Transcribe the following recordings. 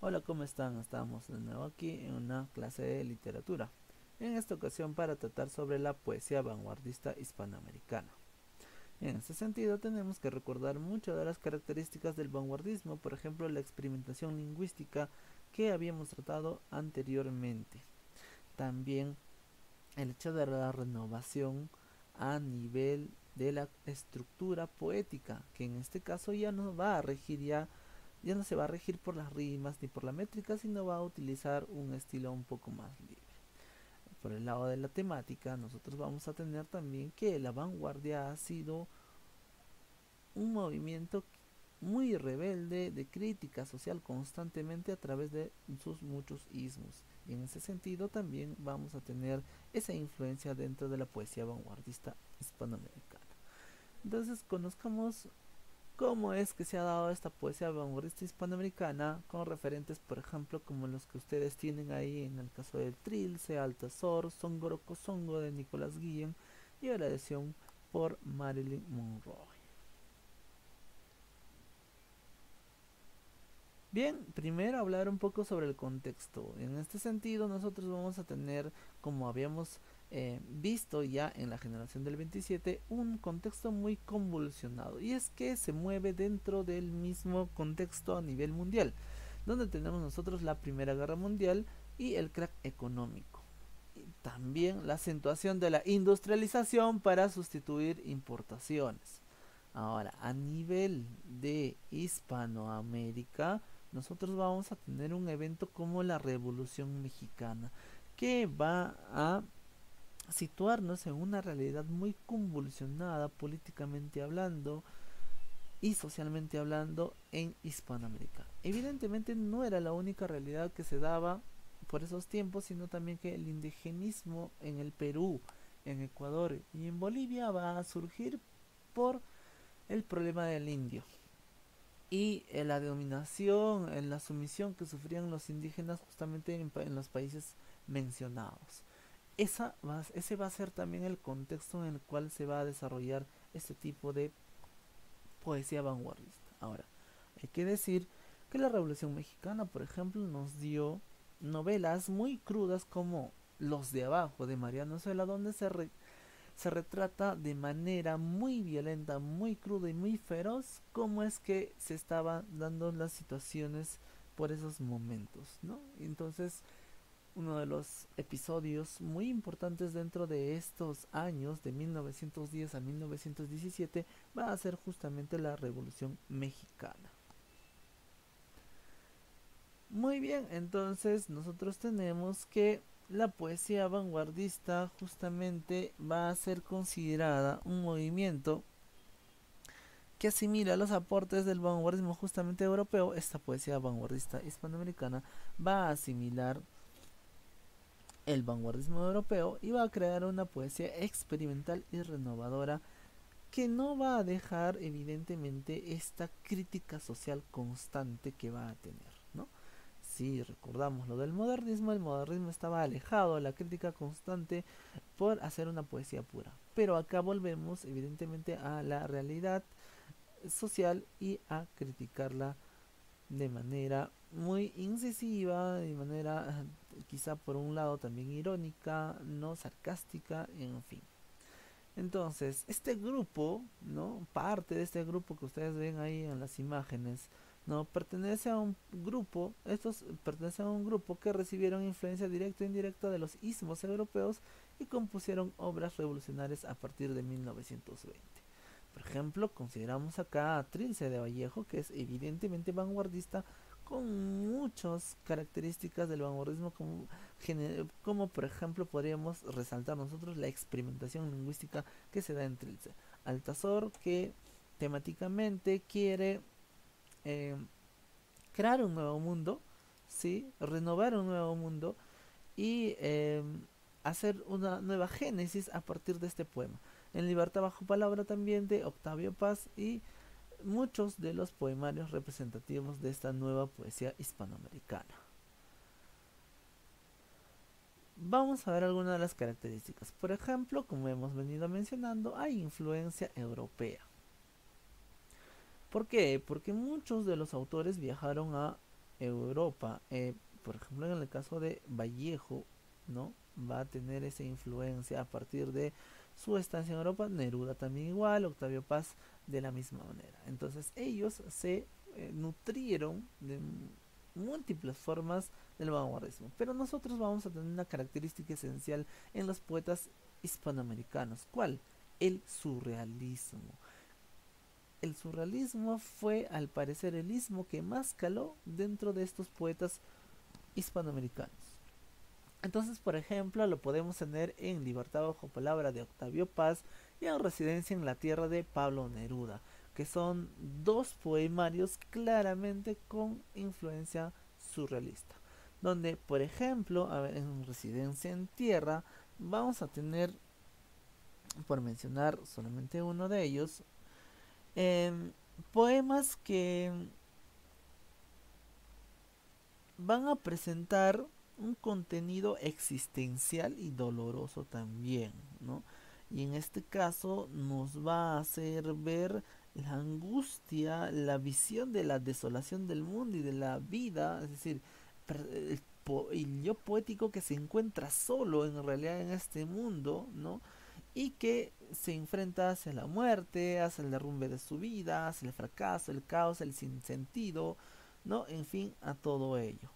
Hola, ¿cómo están? Estamos de nuevo aquí en una clase de literatura. En esta ocasión para tratar sobre la poesía vanguardista hispanoamericana. En este sentido tenemos que recordar muchas de las características del vanguardismo, por ejemplo la experimentación lingüística que habíamos tratado anteriormente. También el hecho de la renovación a nivel de la estructura poética, que en este caso ya no va a regir ya no se va a regir por las rimas ni por la métrica, sino va a utilizar un estilo un poco más libre. Por el lado de la temática, nosotros vamos a tener también que la vanguardia ha sido un movimiento muy rebelde de crítica social constantemente a través de sus muchos ismos. Y en ese sentido también vamos a tener esa influencia dentro de la poesía vanguardista hispanoamericana. Entonces conozcamos cómo es que se ha dado esta poesía vanguardista hispanoamericana con referentes, por ejemplo, como los que ustedes tienen ahí en el caso del Trilce, Altazor, Songoro Songo de Nicolás Guillén y la edición por Marilyn Monroe. Bien, primero hablar un poco sobre el contexto. En este sentido, nosotros vamos a tener, como habíamos visto ya en la generación del 27, un contexto muy convulsionado. Y es que se mueve dentro del mismo contexto a nivel mundial, donde tenemos nosotros la Primera Guerra Mundial y el crack económico. Y también la acentuación de la industrialización para sustituir importaciones. Ahora, a nivel de Hispanoamérica, nosotros vamos a tener un evento como la Revolución Mexicana, que va a situarnos en una realidad muy convulsionada políticamente hablando y socialmente hablando en Hispanoamérica. Evidentemente no era la única realidad que se daba por esos tiempos, sino también que el indigenismo en el Perú, en Ecuador y en Bolivia va a surgir por el problema del indio y la dominación, en la sumisión que sufrían los indígenas justamente en los países mencionados. Ese va a ser también el contexto en el cual se va a desarrollar este tipo de poesía vanguardista. Ahora, hay que decir que la Revolución Mexicana, por ejemplo, nos dio novelas muy crudas como Los de Abajo de Mariano Cela, donde se retrata de manera muy violenta, muy cruda y muy feroz cómo es que se estaban dando las situaciones por esos momentos, ¿no? Entonces, uno de los episodios muy importantes dentro de estos años, de 1910 a 1917, va a ser justamente la Revolución Mexicana. Muy bien, entonces nosotros tenemos que la poesía vanguardista justamente va a ser considerada un movimiento que asimila los aportes del vanguardismo justamente europeo. Esta poesía vanguardista hispanoamericana va a asimilar el vanguardismo europeo y va a crear una poesía experimental y renovadora que no va a dejar evidentemente esta crítica social constante que va a tener, ¿no? Si recordamos lo del modernismo, el modernismo estaba alejado de la crítica constante por hacer una poesía pura. Pero acá volvemos evidentemente a la realidad social y a criticarla de manera muy incisiva, de manera quizá por un lado también irónica, no sarcástica, en fin. Entonces, este grupo, ¿no? Parte de este grupo que ustedes ven ahí en las imágenes, ¿no? Pertenece a un grupo, estos pertenecen a un grupo que recibieron influencia directa e indirecta de los ismos europeos y compusieron obras revolucionarias a partir de 1920. Por ejemplo, consideramos acá a Trilce de Vallejo, que es evidentemente vanguardista, con muchas características del vanguardismo, como por ejemplo podríamos resaltar nosotros la experimentación lingüística que se da en Trilce. Altazor, que temáticamente quiere eh, crear un nuevo mundo, ¿sí? Renovar un nuevo mundo y hacer una nueva génesis a partir de este poema. En Libertad bajo palabra también de Octavio Paz y muchos de los poemarios representativos de esta nueva poesía hispanoamericana. Vamos a ver algunas de las características. Por ejemplo, como hemos venido mencionando, hay influencia europea. ¿Por qué? Porque muchos de los autores viajaron a Europa, por ejemplo en el caso de Vallejo, ¿no? Va a tener esa influencia a partir de su estancia en Europa, Neruda también igual, Octavio Paz de la misma manera. Entonces ellos se nutrieron de múltiples formas del vanguardismo, pero nosotros vamos a tener una característica esencial en los poetas hispanoamericanos. ¿Cuál? El surrealismo. El surrealismo fue al parecer el ismo que más caló dentro de estos poetas hispanoamericanos. Entonces, por ejemplo, lo podemos tener en Libertad bajo palabra de Octavio Paz y en Residencia en la Tierra de Pablo Neruda, que son dos poemarios claramente con influencia surrealista. Donde, por ejemplo, a ver, en Residencia en Tierra vamos a tener, por mencionar solamente uno de ellos, em, poemas que van a presentar un contenido existencial y doloroso también, ¿no? Y en este caso nos va a hacer ver la angustia, la visión de la desolación del mundo y de la vida, es decir, el yo poético que se encuentra solo en realidad en este mundo, ¿no? Y que se enfrenta hacia la muerte, hacia el derrumbe de su vida, hacia el fracaso, el caos, el sinsentido, ¿no? En fin, a todo ello.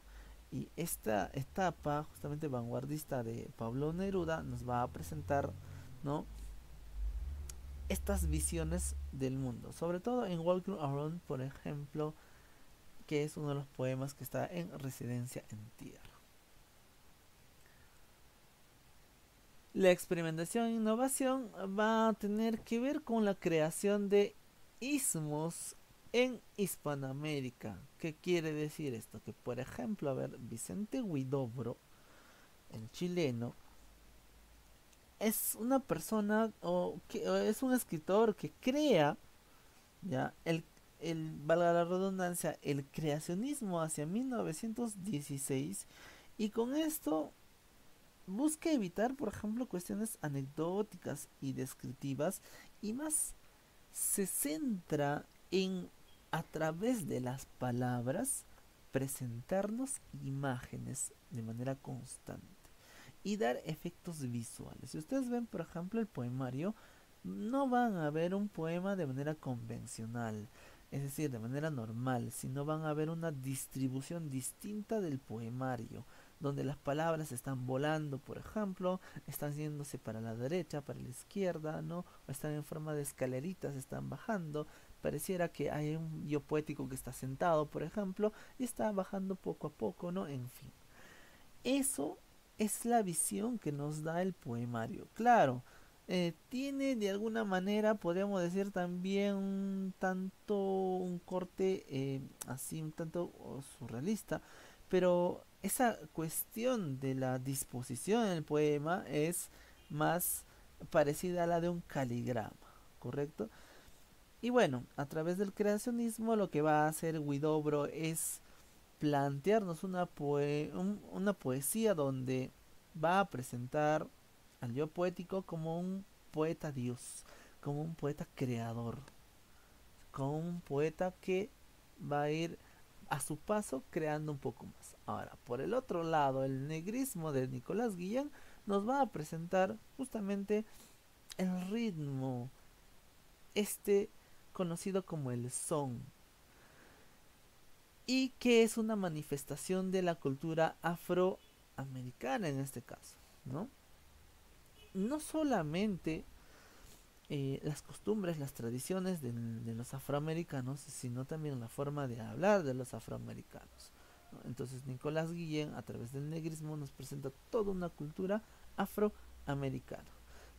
Y esta etapa justamente vanguardista de Pablo Neruda nos va a presentar, ¿no? Estas visiones del mundo, sobre todo en Walking Around, por ejemplo, que es uno de los poemas que está en Residencia en Tierra. La experimentación e innovación va a tener que ver con la creación de ismos en Hispanoamérica. ¿Qué quiere decir esto? Que por ejemplo, a ver, Vicente Huidobro, el chileno, es una persona o es un escritor que crea ya valga la redundancia, el creacionismo hacia 1916 y con esto busca evitar, por ejemplo, cuestiones anecdóticas y descriptivas y más se centra en a través de las palabras presentarnos imágenes de manera constante y dar efectos visuales. Si ustedes ven, por ejemplo, el poemario, no van a ver un poema de manera convencional, es decir, de manera normal, sino van a ver una distribución distinta del poemario, donde las palabras están volando, por ejemplo, están yéndose para la derecha, para la izquierda, ¿no? O están en forma de escaleritas, están bajando. Pareciera que hay un yo poético que está sentado, por ejemplo, y está bajando poco a poco, ¿no? En fin. Eso es la visión que nos da el poemario. Claro, tiene de alguna manera, podríamos decir también un tanto un corte así, un tanto surrealista, pero esa cuestión de la disposición en el poema es más parecida a la de un caligrama, ¿correcto? Y bueno, a través del creacionismo lo que va a hacer Huidobro es plantearnos una poesía donde va a presentar al yo poético como un poeta dios, como un poeta creador, como un poeta que va a ir a su paso creando un poco más. Ahora, por el otro lado, el negrismo de Nicolás Guillén nos va a presentar justamente el ritmo, este conocido como el son, y que es una manifestación de la cultura afroamericana en este caso, ¿no? No solamente las costumbres, las tradiciones de los afroamericanos, sino también la forma de hablar de los afroamericanos, ¿no? Entonces Nicolás Guillén a través del negrismo nos presenta toda una cultura afroamericana.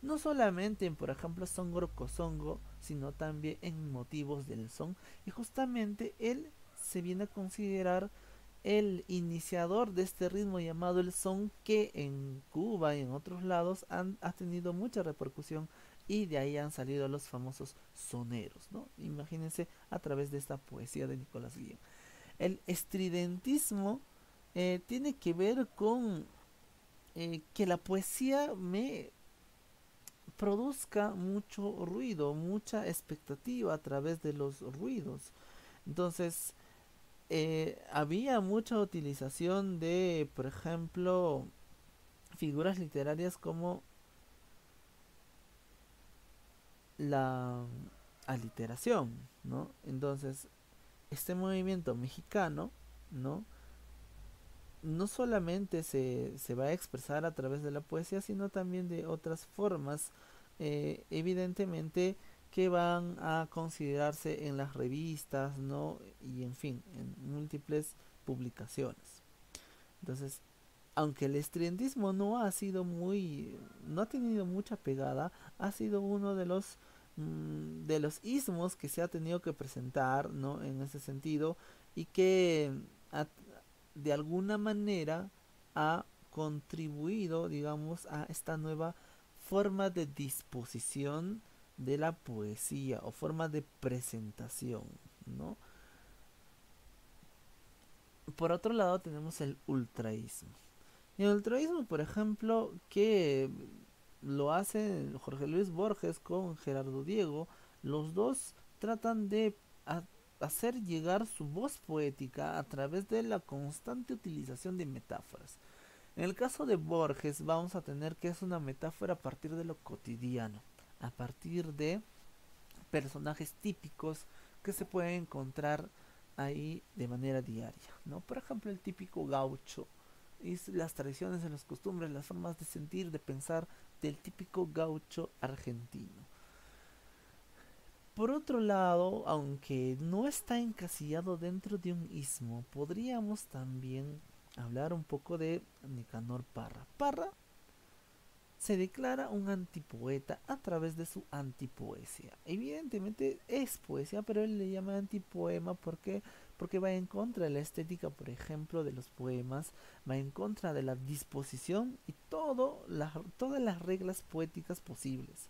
No solamente en, por ejemplo, Songo Kosongo, sino también en motivos del son. Y justamente él se viene a considerar el iniciador de este ritmo llamado el son, que en Cuba y en otros lados ha tenido mucha repercusión y de ahí han salido los famosos soneros, ¿no? Imagínense a través de esta poesía de Nicolás Guillén. El estridentismo tiene que ver con que la poesía me produzca mucho ruido, mucha expectativa a través de los ruidos. Entonces, había mucha utilización de, por ejemplo, figuras literarias como la aliteración, ¿no? Entonces, este movimiento mexicano, ¿no? No solamente se va a expresar a través de la poesía, sino también de otras formas, evidentemente que van a considerarse en las revistas, ¿no? Y en fin, en múltiples publicaciones. Entonces, aunque el estridentismo no ha tenido mucha pegada, ha sido uno de los ismos que se ha tenido que presentar, ¿no? En ese sentido, y que ha- de alguna manera ha contribuido, digamos, a esta nueva forma de disposición de la poesía o forma de presentación, ¿no? Por otro lado tenemos el ultraísmo. Y el ultraísmo, por ejemplo, que lo hace Jorge Luis Borges con Gerardo Diego, los dos tratan de ha- hacer llegar su voz poética a través de la constante utilización de metáforas. En el caso de Borges vamos a tener que es una metáfora a partir de lo cotidiano, a partir de personajes típicos que se pueden encontrar ahí de manera diaria, ¿no? Por ejemplo, el típico gaucho y las tradiciones, las costumbres, las formas de sentir, de pensar del típico gaucho argentino. Por otro lado, aunque no está encasillado dentro de un istmo, podríamos también hablar un poco de Nicanor Parra. Parra se declara un antipoeta a través de su antipoesía. Evidentemente es poesía, pero él le llama antipoema porque va en contra de la estética, por ejemplo, de los poemas, va en contra de la disposición y todas las reglas poéticas posibles.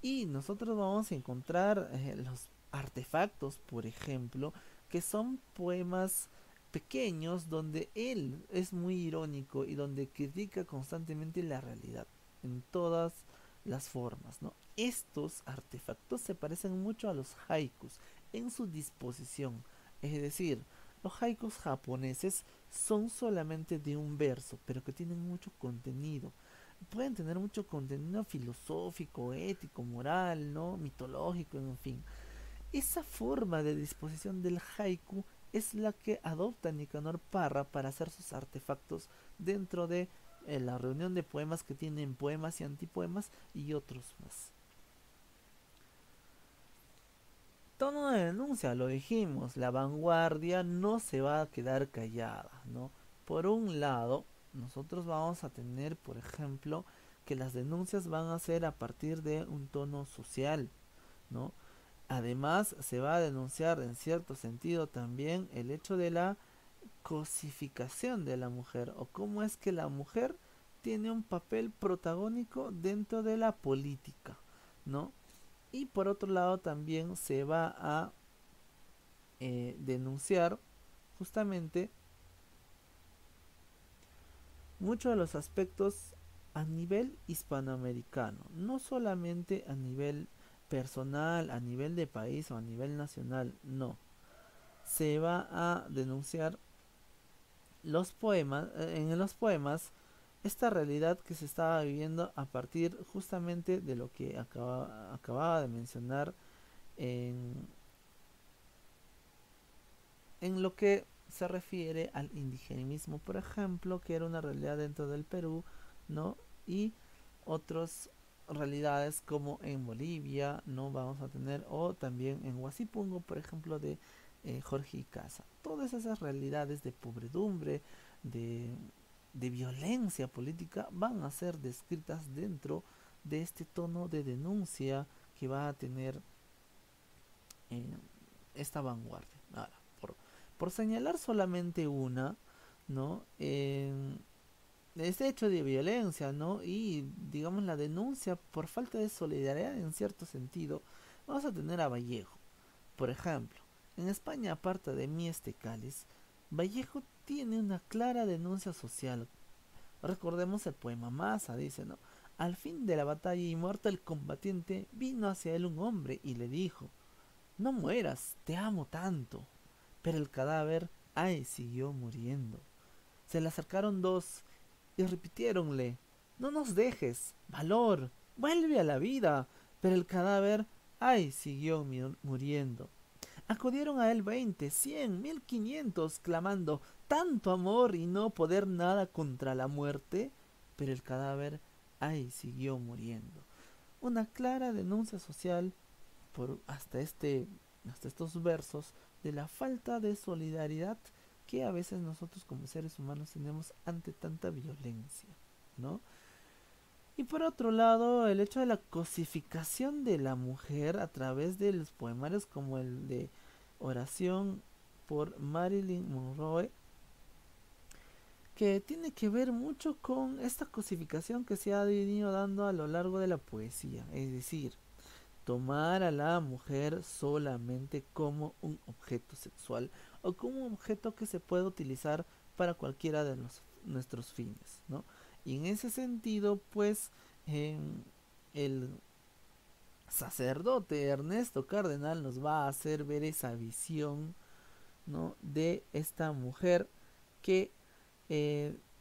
Y nosotros vamos a encontrar los artefactos, por ejemplo, que son poemas pequeños donde él es muy irónico y donde critica constantemente la realidad en todas las formas, ¿no? Estos artefactos se parecen mucho a los haikus en su disposición, es decir, los haikus japoneses son solamente de un verso, pero que tienen mucho contenido, pueden tener mucho contenido filosófico, ético, moral, ¿no? Mitológico, en fin. Esa forma de disposición del haiku es la que adopta Nicanor Parra para hacer sus artefactos dentro de la reunión de poemas que tienen poemas y antipoemas y otros más. Tono de denuncia, lo dijimos, la vanguardia no se va a quedar callada, ¿no? Por un lado, nosotros vamos a tener, por ejemplo, que las denuncias van a ser a partir de un tono social, ¿no? Además, se va a denunciar en cierto sentido también el hecho de la cosificación de la mujer o cómo es que la mujer tiene un papel protagónico dentro de la política, ¿no? Y por otro lado también se va a denunciar justamente muchos de los aspectos a nivel hispanoamericano, no solamente a nivel personal, a nivel de país o a nivel nacional, no. Se va a denunciar los poemas, en los poemas, esta realidad que se estaba viviendo a partir justamente de lo que acababa de mencionar en, en lo que se refiere al indigenismo, por ejemplo, que era una realidad dentro del Perú, ¿no? Y otras realidades como en Bolivia, ¿no? Vamos a tener, o también en Huasipungo, por ejemplo, de Jorge Icaza. Todas esas realidades de pobredumbre, de, de violencia política, van a ser descritas dentro de este tono de denuncia que va a tener eh, esta vanguardia. Ahora, por señalar solamente una, ¿no? Este hecho de violencia, ¿no? Y digamos la denuncia por falta de solidaridad en cierto sentido, vamos a tener a Vallejo. Por ejemplo, en España, aparte de Mieste Cáliz, Vallejo tiene una clara denuncia social. Recordemos el poema Masa, dice, ¿no? Al fin de la batalla y muerto el combatiente, vino hacia él un hombre y le dijo: no mueras, te amo tanto. Pero el cadáver ay, siguió muriendo. Se le acercaron dos y repitiéronle, no nos dejes, valor, vuelve a la vida. Pero el cadáver, ay, siguió muriendo. Acudieron a él 20, 100, 1500, clamando tanto amor y no poder nada contra la muerte. Pero el cadáver, ay, siguió muriendo. Una clara denuncia social por hasta estos versos de la falta de solidaridad que a veces nosotros como seres humanos tenemos ante tanta violencia, ¿no? Y por otro lado, el hecho de la cosificación de la mujer a través de los poemarios como el de Oración por Marilyn Monroe, que tiene que ver mucho con esta cosificación que se ha venido dando a lo largo de la poesía, es decir, tomar a la mujer solamente como un objeto sexual o como un objeto que se puede utilizar para cualquiera de nuestros fines, ¿no? Y en ese sentido, pues, eh, el sacerdote Ernesto Cardenal nos va a hacer ver esa visión, ¿no? De esta mujer que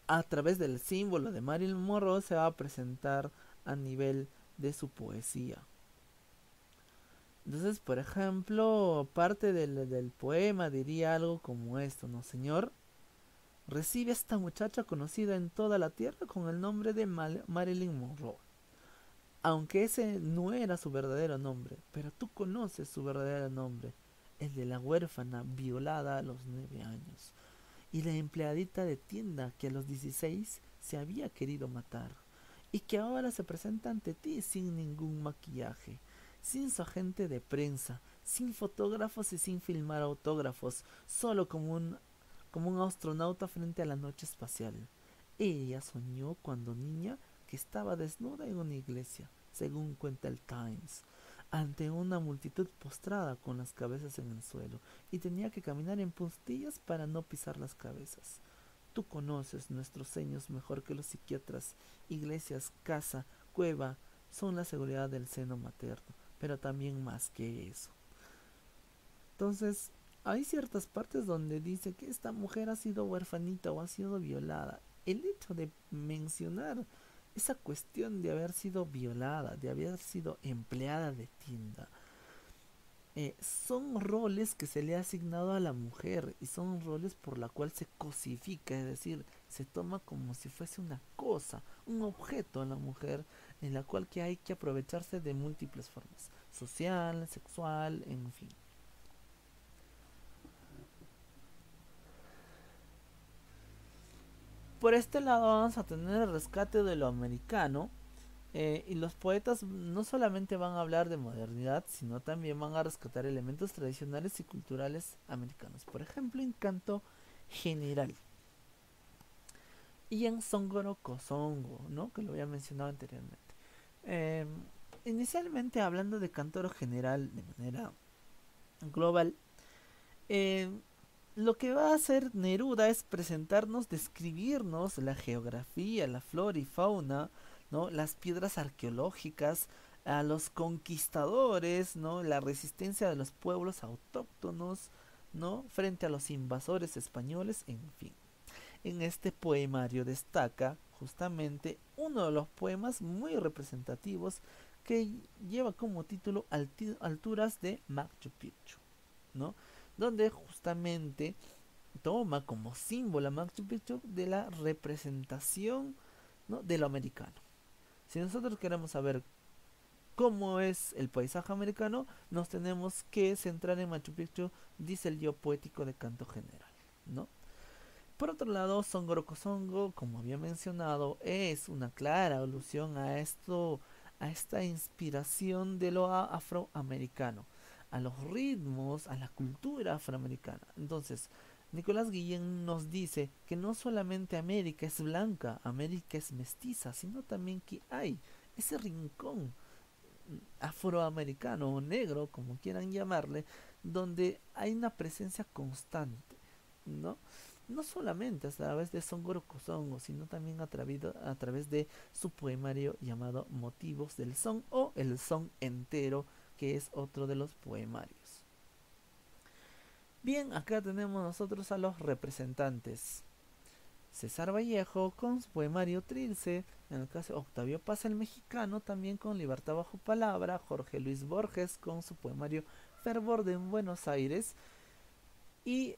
a través del símbolo de Marilyn Monroe se va a presentar a nivel de su poesía. Entonces, por ejemplo, parte del poema diría algo como esto, ¿no? Señor, recibe a esta muchacha conocida en toda la tierra con el nombre de Marilyn Monroe. Aunque ese no era su verdadero nombre, pero tú conoces su verdadero nombre, el de la huérfana violada a los 9 años, y la empleadita de tienda que a los 16 se había querido matar, y que ahora se presenta ante ti sin ningún maquillaje, sin su agente de prensa, sin fotógrafos y sin filmar autógrafos, solo como un astronauta frente a la noche espacial. Ella soñó cuando niña que estaba desnuda en una iglesia, según cuenta el Times, ante una multitud postrada con las cabezas en el suelo, y tenía que caminar en puntillas para no pisar las cabezas. Tú conoces nuestros seños mejor que los psiquiatras. Iglesias, casa, cueva son la seguridad del seno materno, pero también más que eso. Entonces, hay ciertas partes donde dice que esta mujer ha sido huerfanita o ha sido violada. El hecho de mencionar esa cuestión de haber sido violada, de haber sido empleada de tienda, son roles que se le ha asignado a la mujer y son roles por la cual se cosifica, es decir, se toma como si fuese una cosa, un objeto a la mujer en la cual que hay que aprovecharse de múltiples formas, social, sexual, en fin. Por este lado vamos a tener el rescate de lo americano, y los poetas no solamente van a hablar de modernidad, sino también van a rescatar elementos tradicionales y culturales americanos. Por ejemplo, en canto general y en Songoro Kosongo, ¿no? Que lo había mencionado anteriormente. Eh, Inicialmente hablando de canto general de manera global, eh, lo que va a hacer Neruda es presentarnos, describirnos la geografía, la flora y fauna, ¿no? Las piedras arqueológicas, a los conquistadores, ¿no? La resistencia de los pueblos autóctonos, ¿no? Frente a los invasores españoles, en fin. En este poemario destaca justamente uno de los poemas muy representativos que lleva como título Alturas de Machu Picchu, ¿no? Donde justamente toma como símbolo a Machu Picchu de la representación, ¿no? De lo americano. Si nosotros queremos saber cómo es el paisaje americano, nos tenemos que centrar en Machu Picchu, dice el yo poético de canto general, ¿no? Por otro lado, Songoro Songo, como había mencionado, es una clara alusión a esto, a esta inspiración de lo afroamericano, a los ritmos, a la cultura afroamericana. Entonces, Nicolás Guillén nos dice que no solamente América es blanca, América es mestiza, sino también que hay ese rincón afroamericano o negro, como quieran llamarle, donde hay una presencia constante, ¿no? No solamente a través de Songoro Kosongo, sino también a través de su poemario llamado Motivos del Son o El Son Entero, que es otro de los poemarios. Bien, acá tenemos nosotros a los representantes. César Vallejo con su poemario Trilce, en el caso Octavio Paz el mexicano, también con Libertad bajo palabra, Jorge Luis Borges con su poemario Fervor de Buenos Aires, y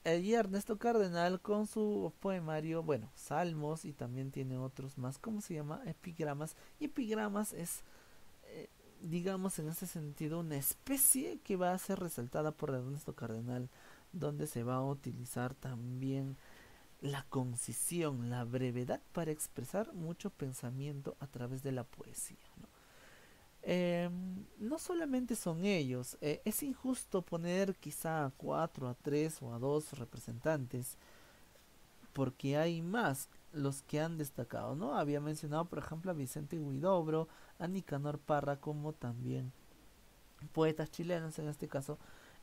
y Ernesto Cardenal con su poemario, bueno, Salmos, y también tiene otros más, ¿cómo se llama? Epigramas. Y epigramas es, eh, digamos, en ese sentido, una especie que va a ser resaltada por Ernesto Cardenal, donde se va a utilizar también la concisión, la brevedad para expresar mucho pensamiento a través de la poesía, ¿no? No solamente son ellos, es injusto poner quizá a cuatro, a tres o a dos representantes, porque hay más los que han destacado, ¿no? Había mencionado, por ejemplo, a Vicente Huidobro, a Nicanor Parra, como también poetas chilenos en este caso,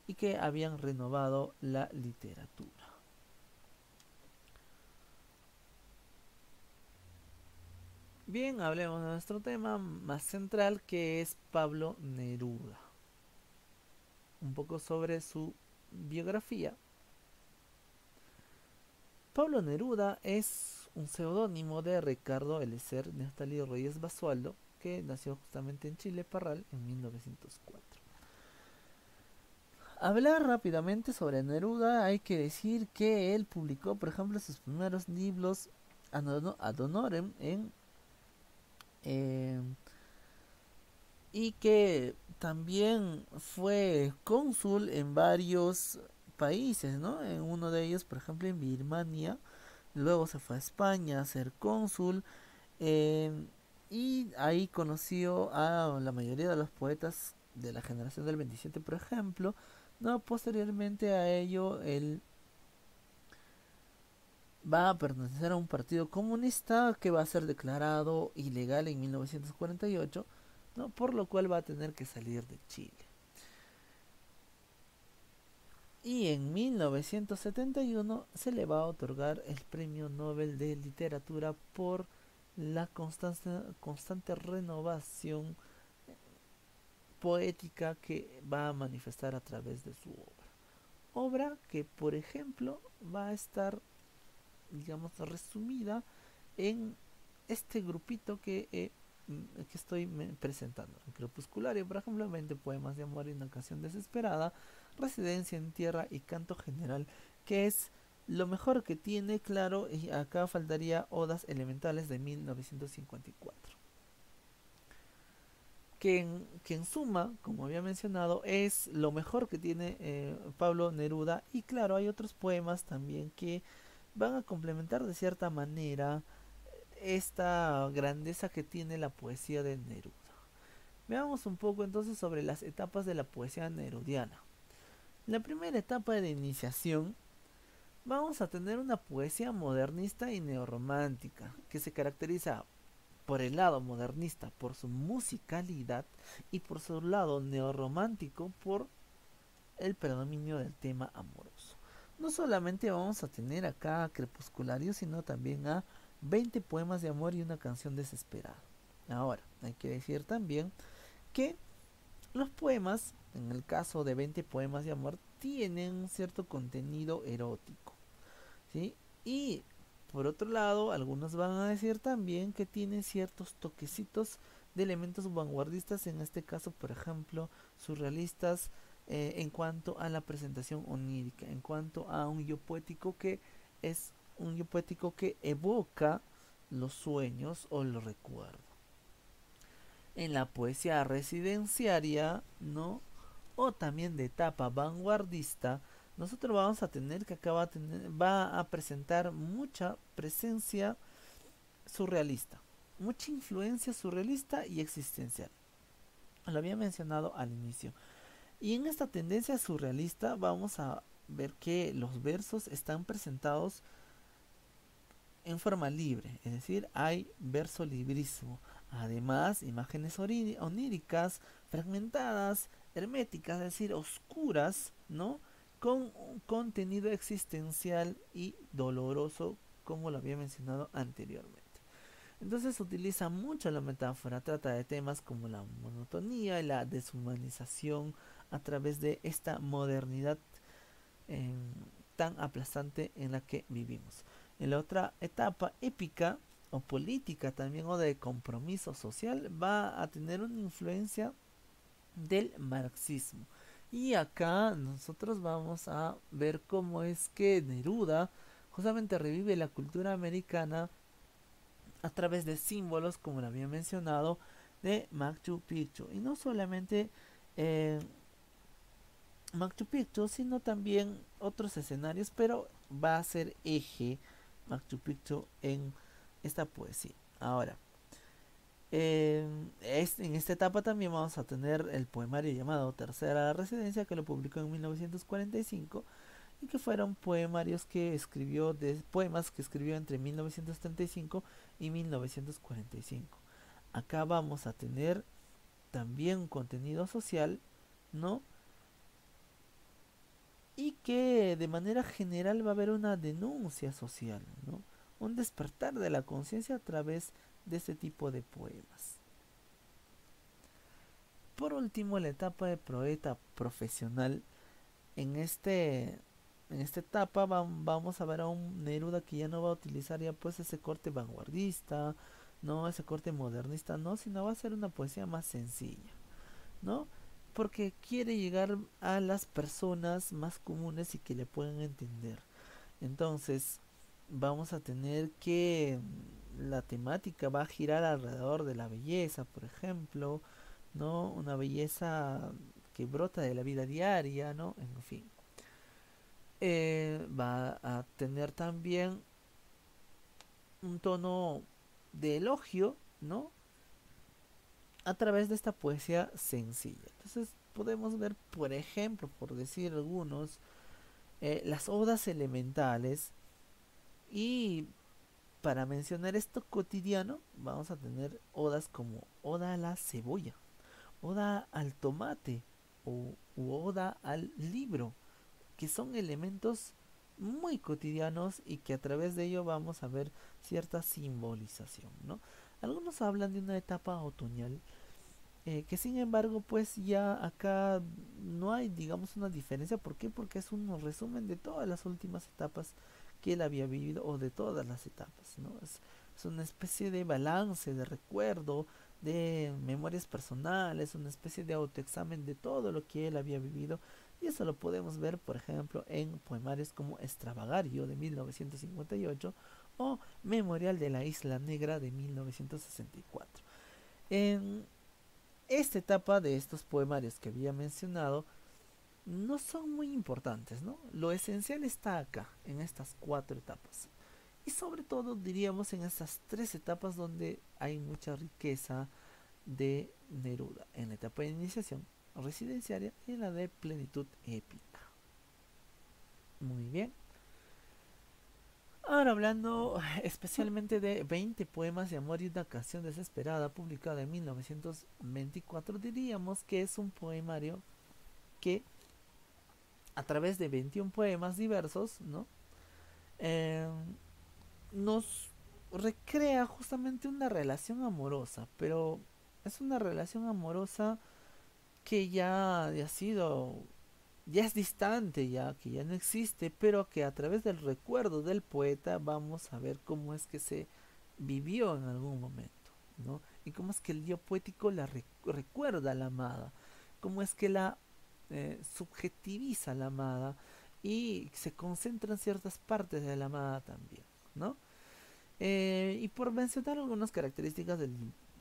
y que habían renovado la literatura. Bien, hablemos de nuestro tema más central, que es Pablo Neruda. Un poco sobre su biografía. Pablo Neruda es un seudónimo de Ricardo Eliezer Nestalí Reyes Basualdo, que nació justamente en Chile, Parral, en 1904. Hablar rápidamente sobre Neruda, hay que decir que él publicó, por ejemplo, sus primeros libros ad honorem eh, y que también fue cónsul en varios países, ¿no? En uno de ellos, por ejemplo, en Birmania. Luego se fue a España a ser cónsul, eh, y ahí conoció a la mayoría de los poetas de la generación del 27, por ejemplo. No, posteriormente a ello, él va a pertenecer a un partido comunista que va a ser declarado ilegal en 1948, ¿no? Por lo cual va a tener que salir de Chile. Y en 1971 se le va a otorgar el Premio Nobel de Literatura por la constante renovación poética que va a manifestar a través de su obra. Obra que, por ejemplo, va a estar, digamos, resumida en este grupito que estoy presentando. En Crepusculario, por ejemplo, 20 poemas de amor y una canción desesperada, Residencia en tierra y Canto general, que es lo mejor que tiene, claro, y acá faltaría Odas elementales de 1954. Que en suma, como había mencionado, es lo mejor que tiene Pablo Neruda, y claro, hay otros poemas también que van a complementar de cierta manera esta grandeza que tiene la poesía de Neruda. Veamos un poco entonces sobre las etapas de la poesía nerudiana. En la primera etapa de iniciación vamos a tener una poesía modernista y neorromántica, que se caracteriza por el lado modernista por su musicalidad y por su lado neorromántico por el predominio del tema amoroso. No solamente vamos a tener acá a Crepusculario, sino también a 20 poemas de amor y una canción desesperada. Ahora, hay que decir también que los poemas, en el caso de 20 poemas de amor, tienen un cierto contenido erótico, ¿sí? Y por otro lado, algunos van a decir también que tienen ciertos toquecitos de elementos vanguardistas, en este caso, por ejemplo, surrealistas, en cuanto a la presentación onírica, en cuanto a un yo poético que es un yo poético que evoca los sueños o los recuerdos. En la poesía residenciaria, ¿no? O también de etapa vanguardista, nosotros vamos a tener que acá va a presentar mucha presencia surrealista, mucha influencia surrealista y existencial. Lo había mencionado al inicio. Y en esta tendencia surrealista vamos a ver que los versos están presentados en forma libre, es decir, hay verso librismo. Además, imágenes oníricas, fragmentadas, herméticas, es decir, oscuras, ¿no? Con un contenido existencial y doloroso, como lo había mencionado anteriormente. Entonces utiliza mucho la metáfora, trata de temas como la monotonía y la deshumanización a través de esta modernidad eh, tan aplastante en la que vivimos. En la otra etapa épica o política también o de compromiso social va a tener una influencia del marxismo. Y acá nosotros vamos a ver cómo es que Neruda justamente revive la cultura americana a través de símbolos, como lo había mencionado, de Machu Picchu. Y no solamente eh, Machu Picchu, sino también otros escenarios, pero va a ser eje Machu Picchu en esta poesía. Ahora, en esta etapa también vamos a tener el poemario llamado Tercera Residencia, que lo publicó en 1945 y que fueron poemarios que escribió, de poemas que escribió entre 1935 y 1945. Acá vamos a tener también un contenido social, ¿no? Y que de manera general va a haber una denuncia social, ¿no? Un despertar de la conciencia a través de este tipo de poemas. Por último, la etapa de poeta profesional. En, este, en esta etapa vamos a ver a un Neruda que ya no va a utilizar ya pues ese corte vanguardista, no ese corte modernista, no, sino va a ser una poesía más sencilla, ¿no? Porque quiere llegar a las personas más comunes y que le puedan entender. Entonces, vamos a tener que la temática va a girar alrededor de la belleza, por ejemplo, ¿no? Una belleza que brota de la vida diaria, ¿no? En fin. Va a tener también un tono de elogio, ¿no? A través de esta poesía sencilla. Entonces podemos ver, por ejemplo, por decir algunos, las odas elementales. Y para mencionar esto cotidiano, vamos a tener odas como oda a la cebolla, oda al tomate u oda al libro, que son elementos muy cotidianos y que a través de ello vamos a ver cierta simbolización, ¿no? Algunos hablan de una etapa otoñal, que sin embargo pues ya acá no hay digamos una diferencia. ¿Por qué? Porque es un resumen de todas las últimas etapas que él había vivido o de todas las etapas, ¿no? Es una especie de balance, de recuerdo, de memorias personales, una especie de autoexamen de todo lo que él había vivido. Y eso lo podemos ver, por ejemplo, en poemarios como Extravagario de 1958 o Memorial de la Isla Negra de 1964. En esta etapa de estos poemarios que había mencionado no son muy importantes, ¿no? Lo esencial está acá, en estas cuatro etapas. Y sobre todo diríamos en estas tres etapas donde hay mucha riqueza de Neruda, en la etapa de iniciación residenciaria y en la de plenitud épica. Muy bien. Ahora hablando especialmente de 20 poemas de amor y una canción desesperada publicada en 1924, diríamos que es un poemario que a través de 21 poemas diversos, ¿no? Eh, nos recrea justamente una relación amorosa, pero es una relación amorosa que ya ha sido, ya es distante, ya que ya no existe, pero que a través del recuerdo del poeta vamos a ver cómo es que se vivió en algún momento, ¿no? Y cómo es que el yo poético recuerda a la amada, cómo es que la subjetiviza a la amada y se concentra en ciertas partes de la amada también, ¿no? Y por mencionar algunas características del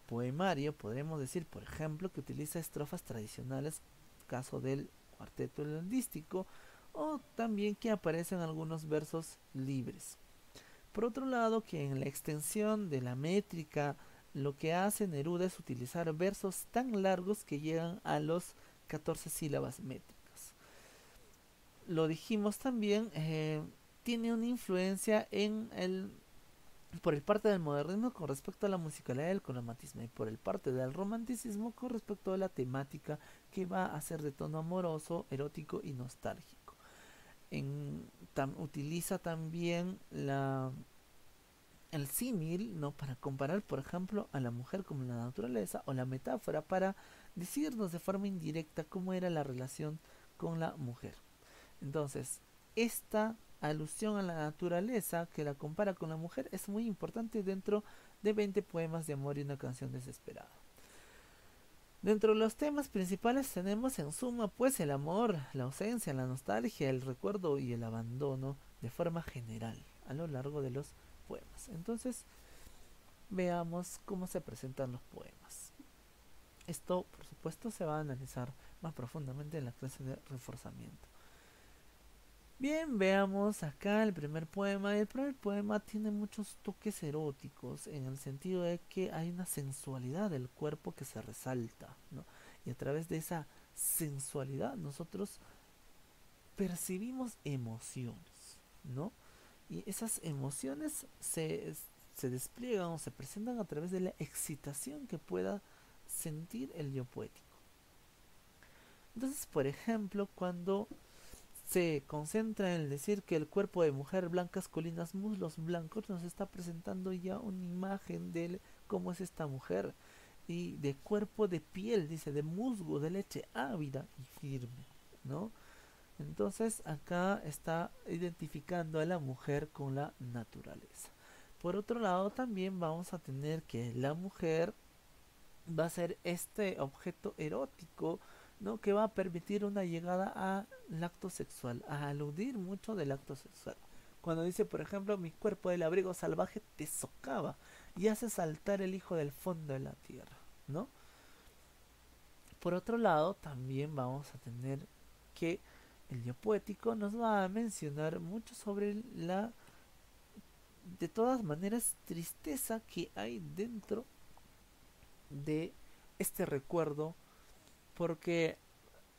poemario, podremos decir, por ejemplo, que utiliza estrofas tradicionales, caso del cuarteto helenístico, o también que aparecen algunos versos libres. Por otro lado, que en la extensión de la métrica, lo que hace Neruda es utilizar versos tan largos que llegan a los 14 sílabas métricas. Lo dijimos también, tiene una influencia en el por el parte del modernismo con respecto a la musicalidad del cromatismo y por el parte del romanticismo con respecto a la temática que va a ser de tono amoroso, erótico y nostálgico. Utiliza también el símil, ¿no? Para comparar, por ejemplo, a la mujer como la naturaleza o la metáfora para decirnos de forma indirecta cómo era la relación con la mujer. Entonces, esta alusión a la naturaleza que la compara con la mujer es muy importante dentro de 20 poemas de amor y una canción desesperada. Dentro de los temas principales tenemos en suma pues el amor, la ausencia, la nostalgia, el recuerdo y el abandono de forma general a lo largo de los poemas. Entonces veamos cómo se presentan los poemas. Esto por supuesto se va a analizar más profundamente en la clase de reforzamiento. Bien, veamos acá el primer poema. El primer poema tiene muchos toques eróticos en el sentido de que hay una sensualidad del cuerpo que se resalta, ¿no? Y a través de esa sensualidad nosotros percibimos emociones, ¿no? Y esas emociones se despliegan o se presentan a través de la excitación que pueda sentir el yo poético. Entonces, por ejemplo, cuando se concentra en el decir que el cuerpo de mujer, blancas colinas, muslos blancos, nos está presentando ya una imagen de cómo es esta mujer. Y de cuerpo de piel, dice, de musgo, de leche ávida y firme, ¿no? Entonces acá está identificando a la mujer con la naturaleza. Por otro lado, también vamos a tener que la mujer va a ser este objeto erótico, ¿no? Que va a permitir una llegada al acto sexual, a aludir mucho del acto sexual. Cuando dice, por ejemplo, mi cuerpo del abrigo salvaje te socava y hace saltar el hijo del fondo de la tierra, ¿no? Por otro lado, también vamos a tener que el yo poético nos va a mencionar mucho sobre la, de todas maneras, tristeza que hay dentro de este recuerdo, porque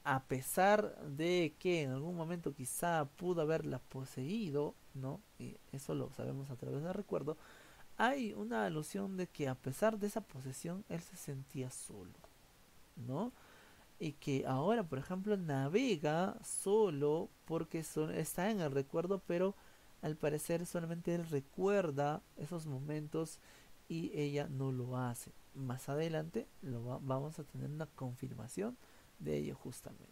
a pesar de que en algún momento quizá pudo haberla poseído, ¿no? Y eso lo sabemos a través del recuerdo, hay una alusión de que a pesar de esa posesión, él se sentía solo, ¿no? Y que ahora, por ejemplo, navega solo porque está en el recuerdo, pero al parecer solamente él recuerda esos momentos y ella no lo hace. Más adelante vamos a tener una confirmación de ello justamente.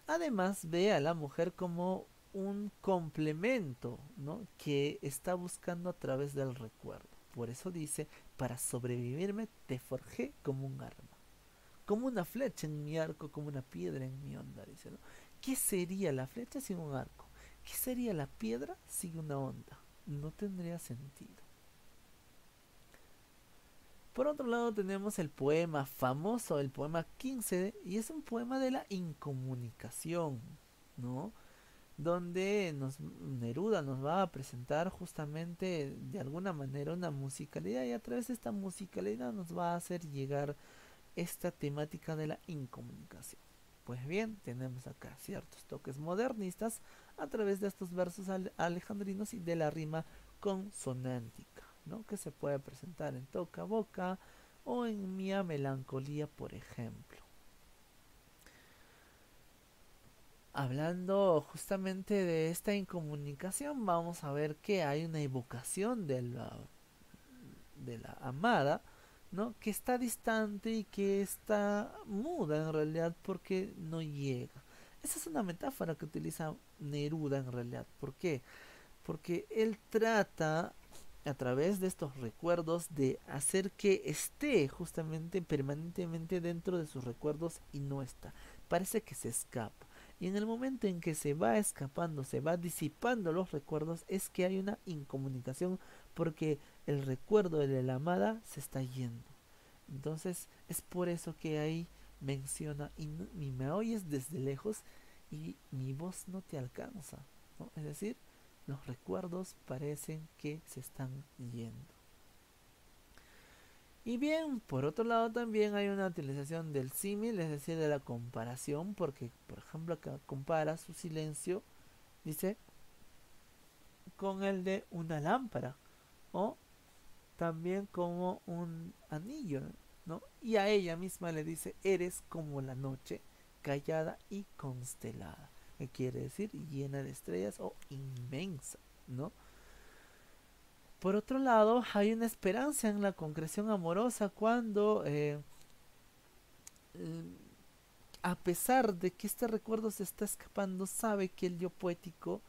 Además ve a la mujer como un complemento, ¿no? Que está buscando a través del recuerdo. Por eso dice, para sobrevivirme te forjé como un arma, como una flecha en mi arco, como una piedra en mi onda, dice, ¿no? ¿Qué sería la flecha sin un arco? ¿Qué sería la piedra sin una onda? No tendría sentido. Por otro lado tenemos el poema famoso, el poema 15, y es un poema de la incomunicación, ¿no? Donde Neruda nos va a presentar justamente de alguna manera una musicalidad y a través de esta musicalidad nos va a hacer llegar esta temática de la incomunicación. Pues bien, tenemos acá ciertos toques modernistas a través de estos versos alejandrinos y de la rima consonántica, ¿no? Que se puede presentar en Toca Boca o en Mía Melancolía, por ejemplo. Hablando justamente de esta incomunicación, vamos a ver que hay una evocación de la amada, ¿no? Que está distante y que está muda en realidad porque no llega. Esa es una metáfora que utiliza Neruda en realidad. ¿Por qué? Porque él trata a través de estos recuerdos de hacer que esté justamente permanentemente dentro de sus recuerdos y no está. Parece que se escapa. Y en el momento en que se va escapando, se va disipando los recuerdos, es que hay una incomunicación porque el recuerdo de la amada se está yendo. Entonces es por eso que ahí menciona y me oyes desde lejos y mi voz no te alcanza, ¿no? Es decir, los recuerdos parecen que se están yendo. Y bien, por otro lado también hay una utilización del símil, es decir, de la comparación, porque por ejemplo acá compara su silencio, dice, con el de una lámpara o también como un anillo, ¿no? Y a ella misma le dice, eres como la noche, callada y constelada, que quiere decir llena de estrellas o inmensa, ¿no? Por otro lado, hay una esperanza en la concreción amorosa cuando a pesar de que este recuerdo se está escapando, sabe el yo poético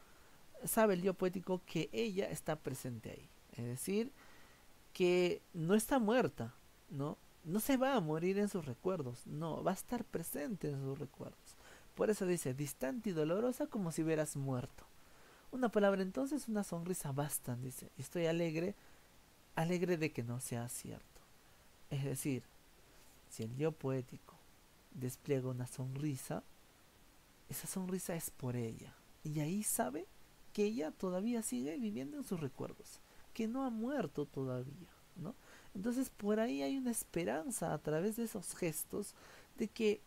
que ella está presente ahí. Es decir, que no está muerta, ¿no? No se va a morir en sus recuerdos, no, va a estar presente en sus recuerdos. Por eso dice, distante y dolorosa como si hubieras muerto. Una palabra entonces, una sonrisa bastan, dice. Estoy alegre, alegre de que no sea cierto. Es decir, si el yo poético despliega una sonrisa, esa sonrisa es por ella. Y ahí sabe que ella todavía sigue viviendo en sus recuerdos, que no ha muerto todavía, ¿no? Entonces por ahí hay una esperanza a través de esos gestos de que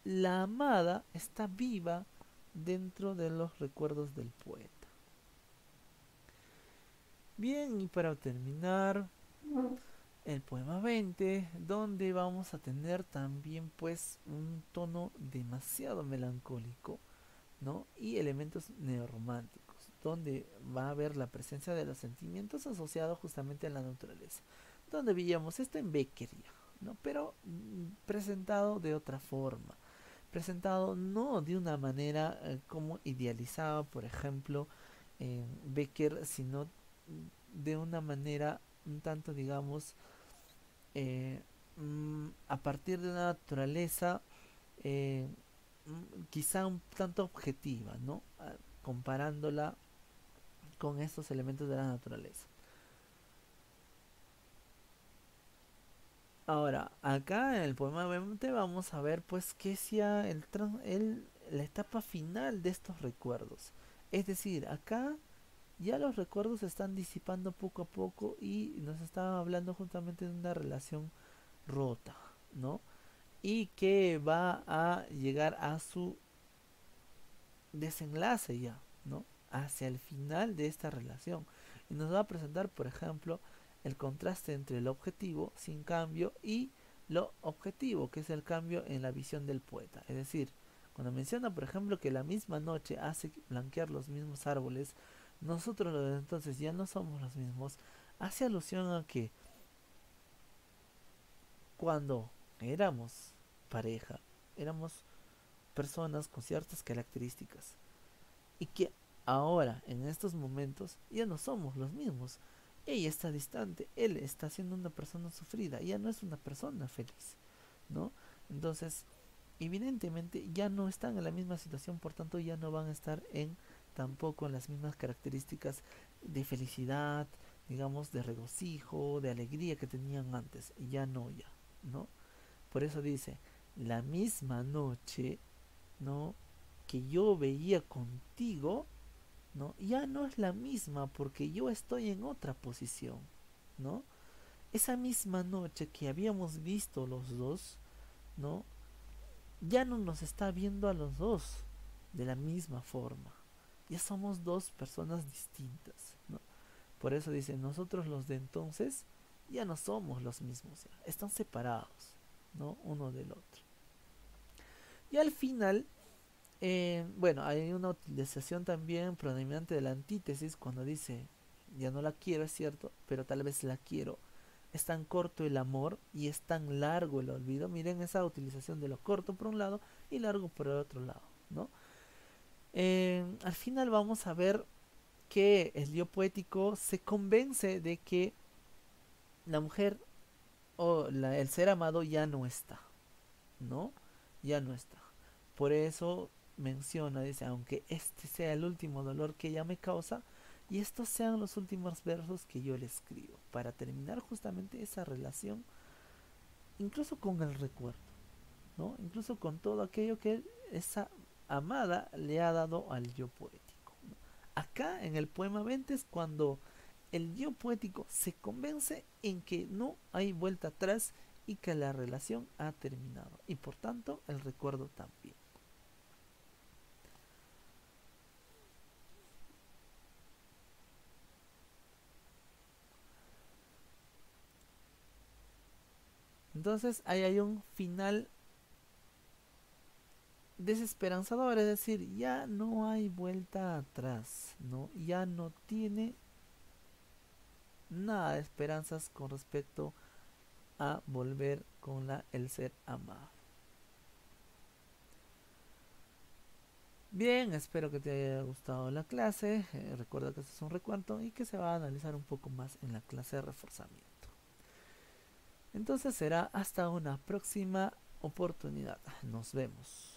la amada está viva dentro de los recuerdos del poeta. Bien, y para terminar, el poema 20, donde vamos a tener también pues un tono demasiado melancólico, ¿no? Y elementos neorrománticos, donde va a haber la presencia de los sentimientos asociados justamente a la naturaleza, donde veíamos esto en Beckeria, ¿no? Pero presentado de otra forma, presentado no de una manera como idealizaba, por ejemplo, Becker, sino de una manera un tanto, digamos, a partir de una naturaleza eh, quizá un tanto objetiva, ¿no? Comparándola con estos elementos de la naturaleza. Ahora, acá en el poema obviamente vamos a ver pues que sea la etapa final de estos recuerdos. Es decir, acá ya los recuerdos se están disipando poco a poco y nos estaba hablando justamente de una relación rota, ¿no? Y que va a llegar a su desenlace ya, ¿no? Hacia el final de esta relación. Y nos va a presentar, por ejemplo, el contraste entre el objetivo sin cambio y lo objetivo, que es el cambio en la visión del poeta. Es decir, cuando menciona, por ejemplo, que la misma noche hace blanquear los mismos árboles, nosotros entonces ya no somos los mismos, hace alusión a que cuando éramos pareja, éramos personas con ciertas características, y que ahora, en estos momentos, ya no somos los mismos. Ella está distante, él está siendo una persona sufrida, ya no es una persona feliz, ¿no? Entonces, evidentemente ya no están en la misma situación, por tanto ya no van a estar en tampoco en las mismas características de felicidad, digamos, de regocijo, de alegría que tenían antes, ya no, ya, ¿no? Por eso dice, la misma noche, ¿no? Que yo veía contigo, ¿no? Ya no es la misma porque yo estoy en otra posición, ¿no? Esa misma noche que habíamos visto los dos, ¿no? Ya no nos está viendo a los dos de la misma forma. Ya somos dos personas distintas, ¿no? Por eso dice, nosotros los de entonces ya no somos los mismos, ya, están separados, ¿no? Uno del otro. Y al final bueno, hay una utilización también predominante de la antítesis cuando dice, ya no la quiero, es cierto, pero tal vez la quiero. Es tan corto el amor y es tan largo el olvido. Miren esa utilización de lo corto por un lado y largo por el otro lado, ¿no? Al final vamos a ver que el yo poético se convence de que la mujer o el ser amado ya no está, ¿no? Ya no está. Por eso menciona, dice, aunque este sea el último dolor que ella me causa, y estos sean los últimos versos que yo le escribo, para terminar justamente esa relación, incluso con el recuerdo, ¿no? Incluso con todo aquello que esa amada le ha dado al yo poético, ¿no? Acá en el poema 20 es cuando el yo poético se convence en que no hay vuelta atrás y que la relación ha terminado, y por tanto el recuerdo también. Entonces ahí hay un final desesperanzador, es decir, ya no hay vuelta atrás, ¿no? Ya no tiene nada de esperanzas con respecto a volver con el ser amado. Bien, espero que te haya gustado la clase. Recuerda que este es un recuento y que se va a analizar un poco más en la clase de reforzamiento. Entonces será hasta una próxima oportunidad. Nos vemos.